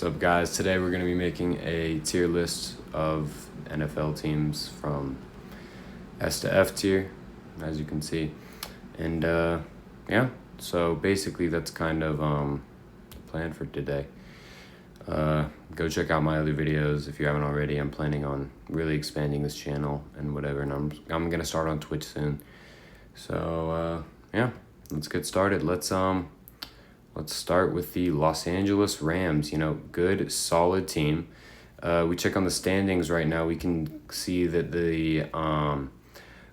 What's up, guys? Today we're going to be making a tier list of NFL teams from S to F tier, as you can see. And yeah, so basically that's kind of the plan for today. Go check out my other videos if you haven't already. I'm planning on really expanding this channel and whatever, and I'm going to start on Twitch soon. So yeah, let's get started. Let's start with the Los Angeles Rams. Good, solid team. We check on the standings right now. We can see that the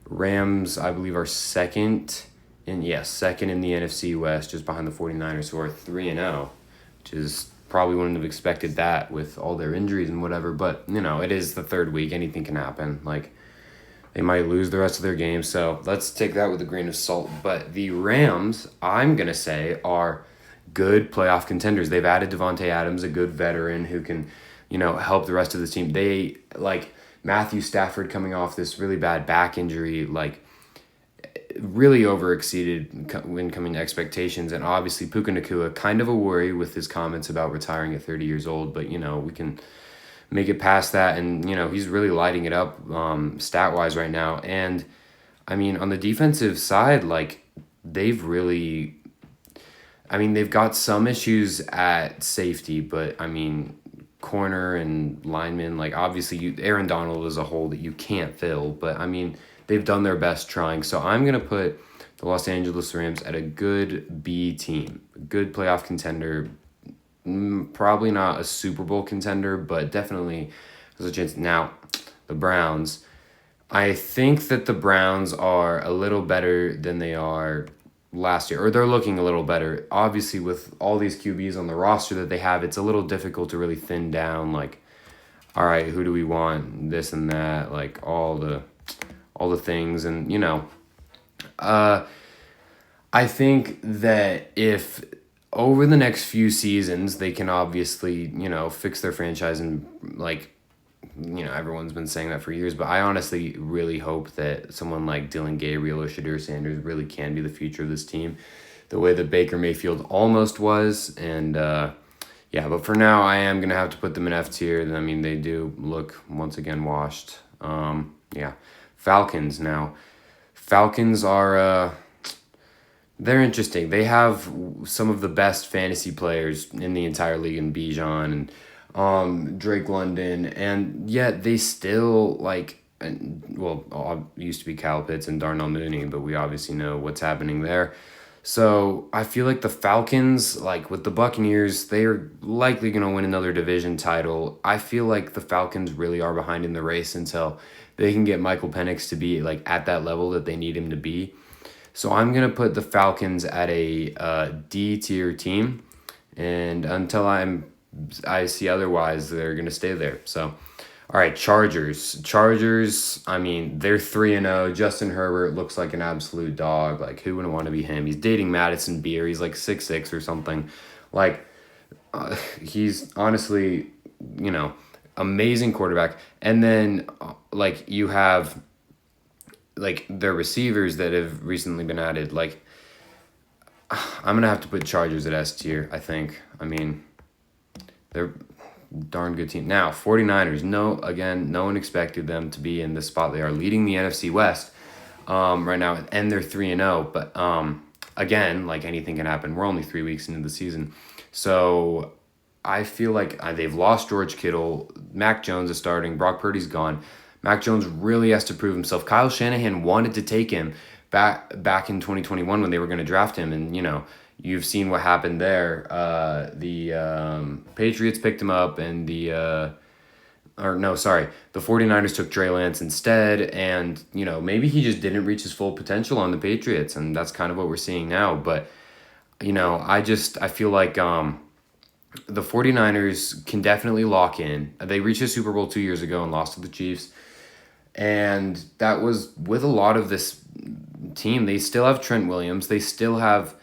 Rams, I believe, are second in the NFC West, just behind the 49ers, who are 3-0, which is probably wouldn't have expected that with all their injuries and whatever. But, it is the third week. Anything can happen. They might lose the rest of their games. So let's take that with a grain of salt. But the Rams, I'm going to say, are good playoff contenders. They've added Devontae Adams, a good veteran who can, help the rest of the team. They, Matthew Stafford coming off this really bad back injury, really overexceeded incoming expectations. And obviously Puka Nacua, kind of a worry with his comments about retiring at 30 years old. But, we can make it past that. And, he's really lighting it up stat-wise right now. And, on the defensive side, they've really... they've got some issues at safety, but, corner and linemen, obviously, Aaron Donald is a hole that you can't fill, but, they've done their best trying. So I'm going to put the Los Angeles Rams at a good B team, a good playoff contender, probably not a Super Bowl contender, but definitely has a chance. Now, the Browns, I think that the Browns are a little better than they are last year, or they're looking a little better. Obviously, with all these QBs on the roster that they have, it's a little difficult to really thin down, all right, who do we want, this and that, all the things. And, I think that if over the next few seasons, they can obviously, fix their franchise and, everyone's been saying that for years, but I honestly really hope that someone like Dylan Gabriel or Shadur Sanders really can be the future of this team, the way that Baker Mayfield almost was. And but for now, I am going to have to put them in F tier. They do look once again washed. Falcons now. Falcons are... they're interesting. They have some of the best fantasy players in the entire league in Bijan and Drake London, and yet they still used to be Kyle Pitts and Darnell Mooney, but we obviously know what's happening there. So I feel like the Falcons, with the Buccaneers, they are likely going to win another division title. I feel like the Falcons really are behind in the race until they can get Michael Penix to be at that level that they need him to be. So I'm going to put the Falcons at a D tier team, and until I see otherwise, they're going to stay there. So, all right, Chargers, they're 3-0. Justin Herbert looks like an absolute dog. Who wouldn't want to be him? He's dating Madison Beer. He's 6'6" or something. He's honestly, amazing quarterback. And then, you have, their receivers that have recently been added. I'm going to have to put Chargers at S tier, I think. They're a darn good team. Now, 49ers, no one expected them to be in the spot they are, leading the NFC West right now, and they're 3-0. But again, anything can happen. We're only 3 weeks into the season. So I feel like they've lost George Kittle. Mac Jones is starting. Brock Purdy's gone. Mac Jones really has to prove himself. Kyle Shanahan wanted to take him back in 2021 when they were going to draft him, and, you've seen what happened there. The Patriots picked him up, and the 49ers took Trey Lance instead, and, maybe he just didn't reach his full potential on the Patriots, and that's kind of what we're seeing now. But, I feel like the 49ers can definitely lock in. They reached a Super Bowl 2 years ago and lost to the Chiefs, and that was with a lot of this team. They still have Trent Williams. They still have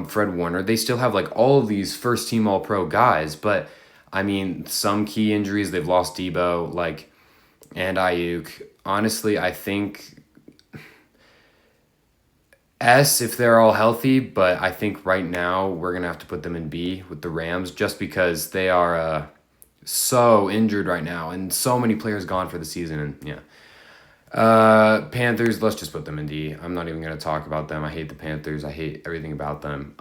Fred Warner. They still have all of these first-team All-Pro guys, but some key injuries. They've lost Debo, and Ayuk. Honestly, I think S if they're all healthy, but I think right now we're gonna have to put them in B with the Rams just because they are so injured right now and so many players gone for the season. And yeah, Panthers, let's just put them in D. I'm not even gonna talk about them. I hate the Panthers. I hate everything about them.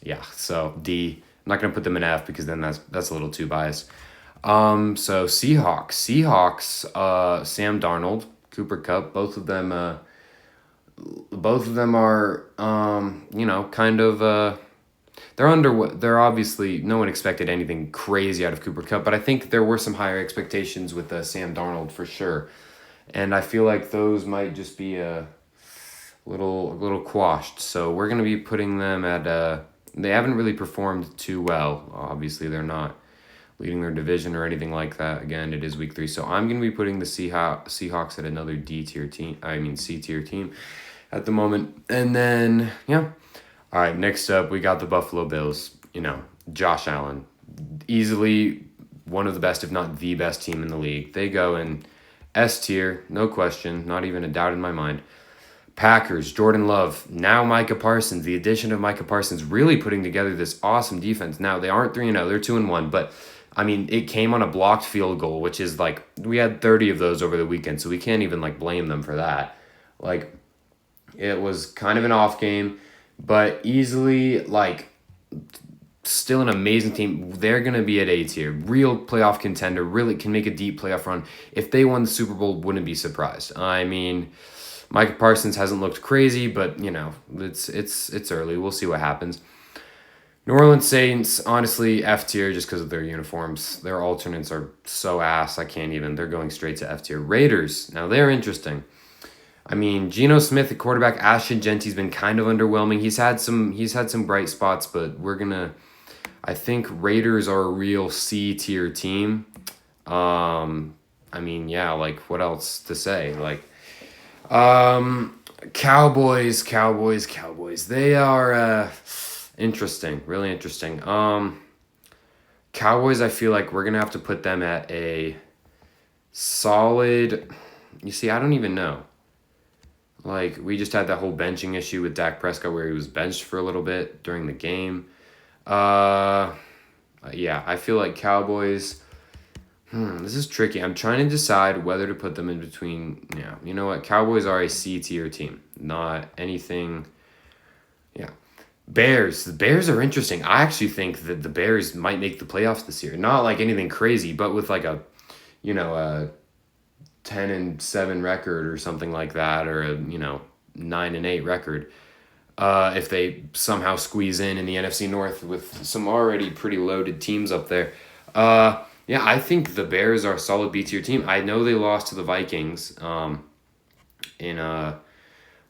Yeah, so D. I'm not gonna put them in F because then that's a little too biased. So Seahawks, Sam Darnold, Cooper Kupp, both of them are, kind of, they're obviously, no one expected anything crazy out of Cooper Kupp, but I think there were some higher expectations with Sam Darnold for sure. And I feel like those might just be a little quashed. So we're going to be putting them at, they haven't really performed too well. Obviously, they're not leading their division or anything like that. Again, it is week 3. So I'm going to be putting the Seahawks at another C tier team at the moment. And then, yeah. All right, next up, we got the Buffalo Bills. Josh Allen. Easily one of the best, if not the best team in the league. They go in S tier, no question, not even a doubt in my mind. Packers, Jordan Love, now Micah Parsons. The addition of Micah Parsons really putting together this awesome defense. Now, they aren't 3-0, they're 2-1, but I mean, it came on a blocked field goal, which is like, we had 30 of those over the weekend, so we can't even blame them for that. It was kind of an off game, but easily, still an amazing team. They're going to be at A tier. Real playoff contender, really can make a deep playoff run. If they won the Super Bowl, wouldn't be surprised. I mean, Micah Parsons hasn't looked crazy, but, it's early. We'll see what happens. New Orleans Saints, honestly, F tier just because of their uniforms. Their alternates are so ass. They're going straight to F tier. Raiders, now they're interesting. I mean, Geno Smith at quarterback, Ashton Genty's been kind of underwhelming. He's had some bright spots, but I think Raiders are a real C tier team. What else to say? Cowboys. They are interesting, really interesting. Cowboys, I feel like we're gonna have to put them at a solid. You see, I don't even know. We just had that whole benching issue with Dak Prescott where he was benched for a little bit during the game. I feel like Cowboys, this is tricky. I'm trying to decide whether to put them in between. Yeah, you know what? Cowboys are a C tier team, not anything. Yeah. Bears. The Bears are interesting. I actually think that the Bears might make the playoffs this year. Not anything crazy, but with a 10-7 record or something like that, or a 9-8 record. If they somehow squeeze in the NFC North with some already pretty loaded teams up there. I think the Bears are a solid B tier team. I know they lost to the Vikings in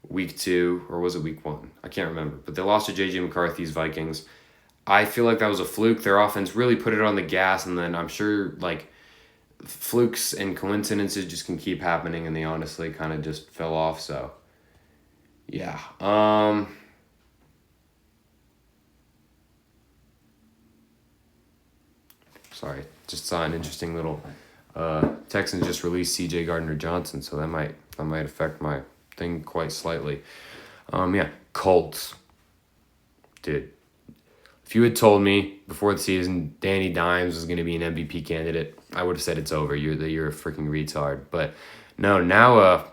week 2, or was it week 1? I can't remember, but they lost to JJ McCarthy's Vikings. I feel like that was a fluke. Their offense really put it on the gas, and then I'm sure flukes and coincidences just can keep happening, and they honestly kind of just fell off. So yeah. Sorry, just saw an interesting little Texans just released CJ Gardner-Johnson, so that might affect my thing quite slightly. Colts. Dude, if you had told me before the season Danny Dimes was going to be an MVP candidate, I would have said it's over. You're a freaking retard. But no, now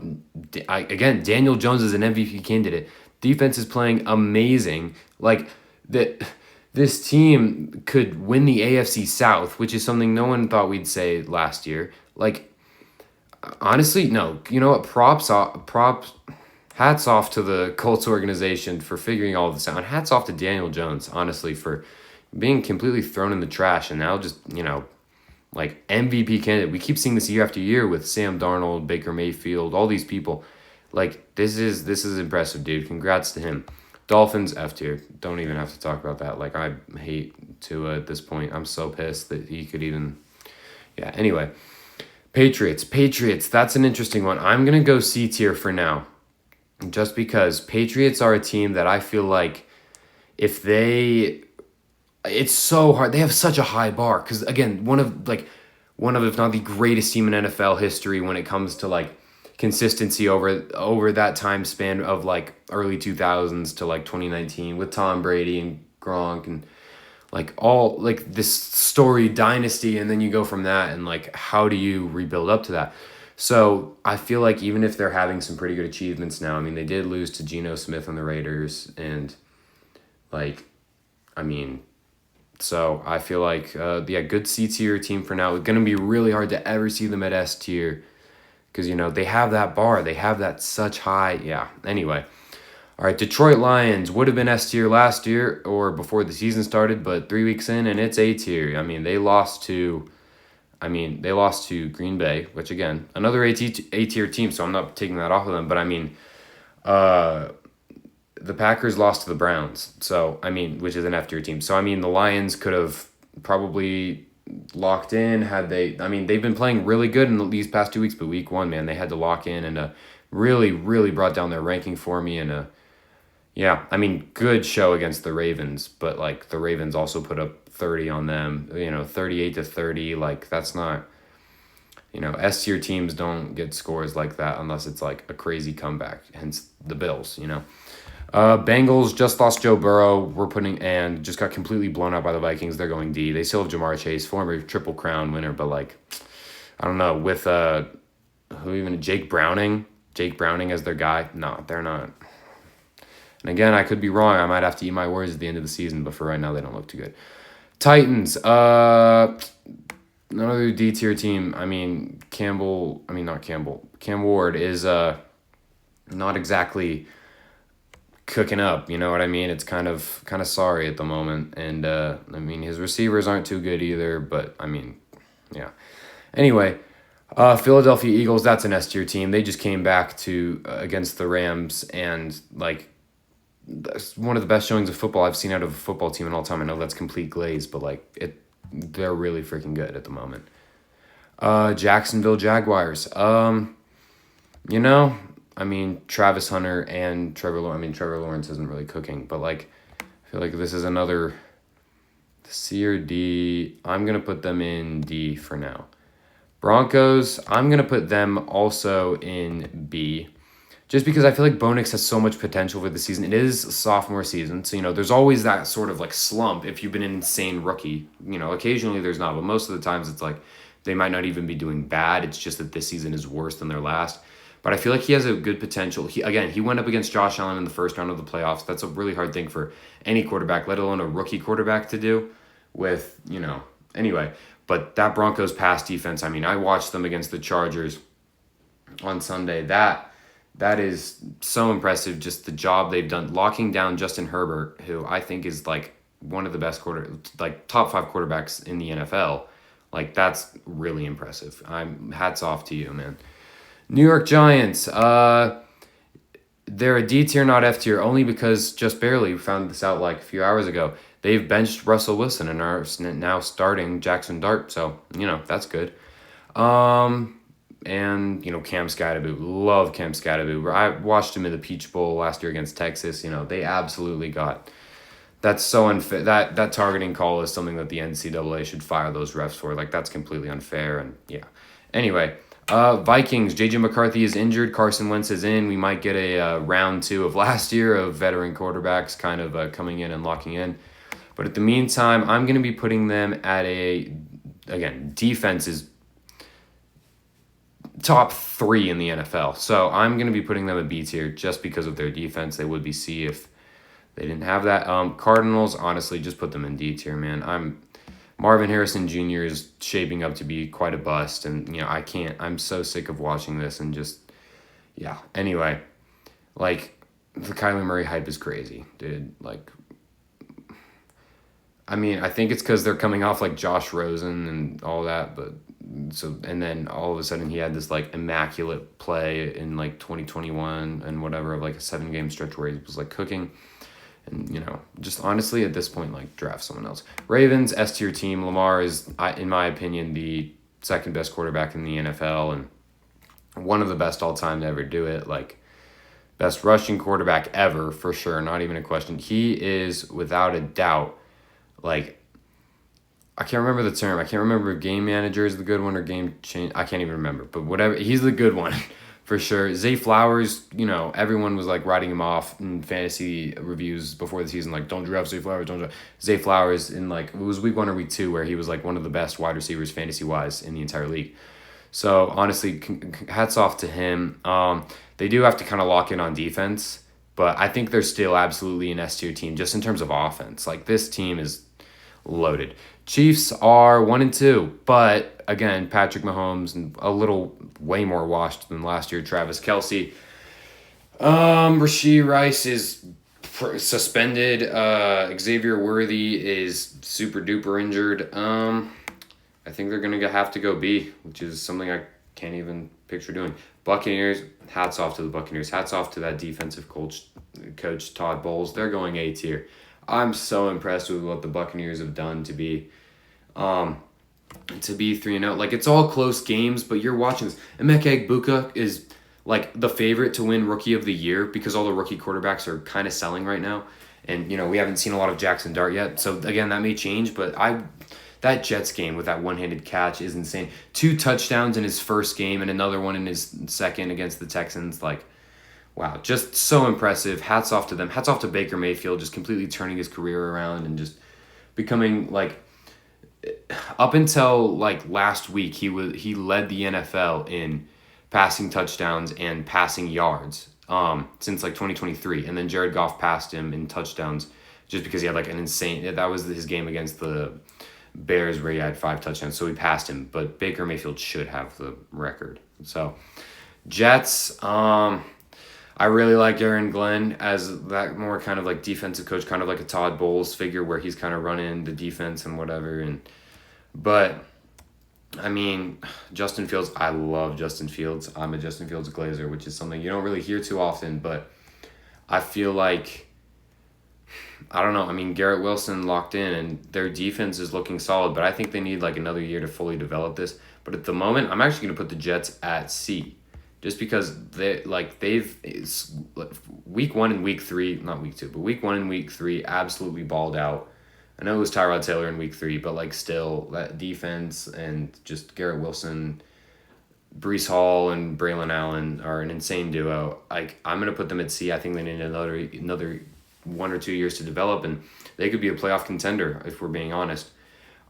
Daniel Jones is an MVP candidate. Defense is playing amazing. This team could win the AFC South, which is something no one thought we'd say last year. Honestly, no. You know what? Hats off to the Colts organization for figuring all this out. And hats off to Daniel Jones, honestly, for being completely thrown in the trash and now just, MVP candidate. We keep seeing this year after year with Sam Darnold, Baker Mayfield, all these people. This is impressive, dude. Congrats to him. Dolphins, F tier. Don't even have to talk about that. I hate Tua at this point. I'm so pissed that he could even... Yeah, anyway. Patriots. That's an interesting one. I'm going to go C tier for now. Just because Patriots are a team that I feel like if they... It's so hard. They have such a high bar. Because, again, one of, if not the greatest team in NFL history when it comes to, consistency over that time span of like early 2000s to like 2019 with Tom Brady and Gronk and like all like this story dynasty, and then you go from that and like how do you rebuild up to that? So I feel like even if they're having some pretty good achievements now, I mean they did lose to Geno Smith on the Raiders, and like I mean, so I feel like yeah, good C tier team for now. It's gonna be really hard to ever see them at S tier because you know they have that bar, they have that such high. Yeah. Anyway, all right, Detroit Lions would have been S tier last year or before the season started, but 3 weeks in and it's A tier. I mean, they lost to Green Bay, which again, another A tier team, so I'm not taking that off of them. But I mean, the Packers lost to the Browns, so I mean, which is an F tier team. So I mean, the Lions could have probably locked in had they. I mean, they've been playing really good in these past 2 weeks, but week one, man, they had to lock in and really, really brought down their ranking for me. And yeah, I mean, good show against the Ravens, but like the Ravens also put up 30 on them. 38-30. Like that's not. S tier teams don't get scores like that unless it's like a crazy comeback. Hence the Bills. Bengals just lost Joe Burrow. And just got completely blown out by the Vikings. They're going D. They still have Jamar Chase, former Triple Crown winner, but like, I don't know, with Jake Browning as their guy. No, they're not. And again, I could be wrong. I might have to eat my words at the end of the season, but for right now, they don't look too good. Titans, another D tier team. I mean, Cam Ward is not exactly cooking up, you know what I mean? It's kind of sorry at the moment, and I mean his receivers aren't too good either, but I mean, yeah. Anyway, Philadelphia Eagles, that's an S tier team. They just came back to against the Rams, and like that's one of the best showings of football I've seen out of a football team in all time. I know that's complete glaze, but like they're really freaking good at the moment. Jacksonville Jaguars. I mean, Travis Hunter and Trevor Lawrence. I mean, Trevor Lawrence isn't really cooking, but like, I feel like this is another C or D. I'm going to put them in D for now. Broncos, I'm going to put them also in B, just because I feel like Bo Nix has so much potential for the season. It is sophomore season, so, there's always that sort of like slump if you've been an insane rookie. Occasionally there's not, but most of the times it's like they might not even be doing bad. It's just that this season is worse than their last. But I feel like he has a good potential. He went up against Josh Allen in the first round of the playoffs. That's a really hard thing for any quarterback, let alone a rookie quarterback, to do with, anyway. But that Broncos pass defense, I mean, I watched them against the Chargers on Sunday. That is so impressive, just the job they've done locking down Justin Herbert, who I think is like one of the best top 5 quarterbacks in the NFL. Like, that's really impressive. Hats off to you, man. New York Giants, they're a D tier, not F tier, only because just barely found this out like a few hours ago. They've benched Russell Wilson and are now starting Jackson Dart, so, that's good. And, Cam Skattebo, love Cam Skattebo. I watched him in the Peach Bowl last year against Texas. They absolutely got... That's so unfair. That targeting call is something that the NCAA should fire those refs for. Like, that's completely unfair, and yeah. Anyway... Vikings, J.J. McCarthy is injured. Carson Wentz is in. We might get a round 2 of last year of veteran quarterbacks kind of coming in and locking in. But at the meantime, I'm going to be putting them at again, defense is top 3 in the NFL. So I'm going to be putting them at B tier just because of their defense. They would be C if they didn't have that. Cardinals, honestly, just put them in D tier, man. Marvin Harrison Jr. is shaping up to be quite a bust, and, I'm so sick of watching this and just, yeah. Anyway, like, the Kyler Murray hype is crazy, dude. Like, I mean, I think it's because they're coming off, like, Josh Rosen and all that, and then all of a sudden he had this, like, immaculate play in, like, 2021 and whatever of, like, a 7-game stretch where he was, like, cooking. And, just honestly, at this point, like, draft someone else. Ravens, S tier team. Lamar is, in my opinion, the second best quarterback in the NFL and one of the best all time to ever do it. Like, best rushing quarterback ever, for sure. Not even a question. He is, without a doubt, like, I can't remember the term. I can't remember if game manager is the good one or game change. I can't even remember. But whatever. He's the good one. for sure. Zay Flowers, everyone was like writing him off in fantasy reviews before the season, like don't draft Zay Flowers, don't draft Zay Flowers. In like it was week 1 or week 2 where he was like one of the best wide receivers fantasy wise in the entire league. So honestly, hats off to him. They do have to kind of lock in on defense, but I think they're still absolutely an S tier team just in terms of offense. Like this team is loaded. Chiefs are 1-2, but again, Patrick Mahomes and a little way more washed than last year. Travis Kelce, Rashee Rice is suspended. Xavier Worthy is super duper injured. I think they're gonna have to go B, which is something I can't even picture doing. Buccaneers, hats off to the Buccaneers. Hats off to that defensive coach Todd Bowles. They're going A tier. I'm so impressed with what the Buccaneers have done to be 3-0. Like it's all close games, but you're watching this. Emeka Egbuka is like the favorite to win Rookie of the Year because all the rookie quarterbacks are kind of selling right now, and we haven't seen a lot of Jackson Dart yet. So again, that may change, but that Jets game with that one-handed catch is insane. 2 touchdowns in his first game and another one in his second against the Texans. Like, wow, just so impressive. Hats off to them. Hats off to Baker Mayfield, just completely turning his career around and just becoming like, up until like last week, he led the NFL in passing touchdowns and passing yards since like 2023, and then Jared Goff passed him in touchdowns just because he had like an insane. That was his game against the Bears where he had 5 touchdowns, so he passed him. But Baker Mayfield should have the record. So Jets, I really like Aaron Glenn as that more kind of like defensive coach, kind of like a Todd Bowles figure where he's kind of running the defense and whatever. But I mean, Justin Fields, I love Justin Fields. I'm a Justin Fields glazer, which is something you don't really hear too often, but I feel like, I don't know. I mean, Garrett Wilson locked in and their defense is looking solid, but I think they need like another year to fully develop this. But at the moment, I'm actually going to put the Jets at C, just because week 1 and week 3, not week 2, but week 1 and week 3 absolutely balled out. I know it was Tyrod Taylor in week 3, but like still that defense and just Garrett Wilson, Breece Hall and Braylon Allen are an insane duo. Like I'm going to put them at C. I think they need another 1 or 2 years to develop, and they could be a playoff contender if we're being honest.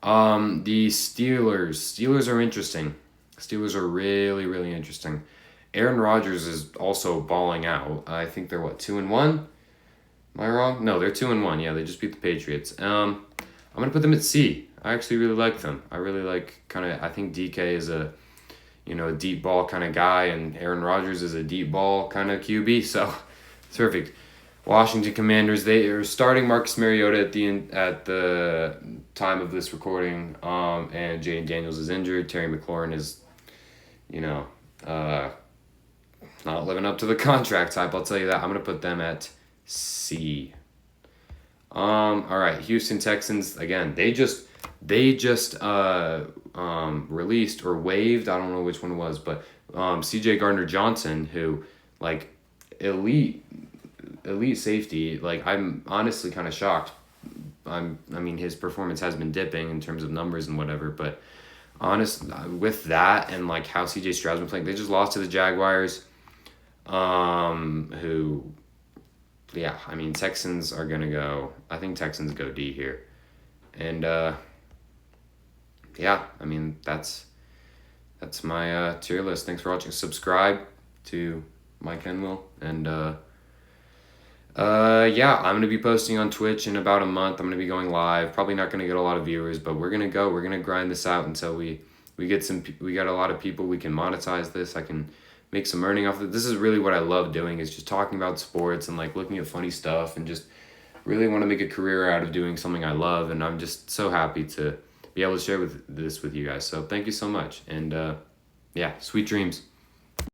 The Steelers are interesting. Steelers are really, really interesting. Aaron Rodgers is also balling out. I think they're 2-1. Am I wrong? No, they're 2-1. Yeah, they just beat the Patriots. I'm gonna put them at C. I actually really like them. I really like I think DK is a deep ball kind of guy, and Aaron Rodgers is a deep ball kind of QB. So perfect. Washington Commanders, they are starting Marcus Mariota at the time of this recording, and Jaden Daniels is injured. Terry McLaurin is, not living up to the contract type. I'll tell you that. I'm gonna put them at C. All right, Houston Texans again. They just released or waived. I don't know which one it was, but C.J. Gardner-Johnson, who like elite safety. Like I'm honestly kind of shocked. I mean his performance has been dipping in terms of numbers and whatever, but with that and like how C.J. Stroud's been playing, they just lost to the Jaguars. I mean Texans are gonna go. I think Texans go D here, and I mean that's my tier list. Thanks for watching. Subscribe to Mike Enwell, and I'm going to be posting on Twitch in about a month. I'm going to be going live. Probably not going to get a lot of viewers, but we're going to grind this out until we get a lot of people. We can monetize this. I can make some earning off of it. This is really what I love doing, is just talking about sports and like looking at funny stuff, and just really want to make a career out of doing something I love. And I'm just so happy to be able to share this with you guys. So thank you so much. And sweet dreams.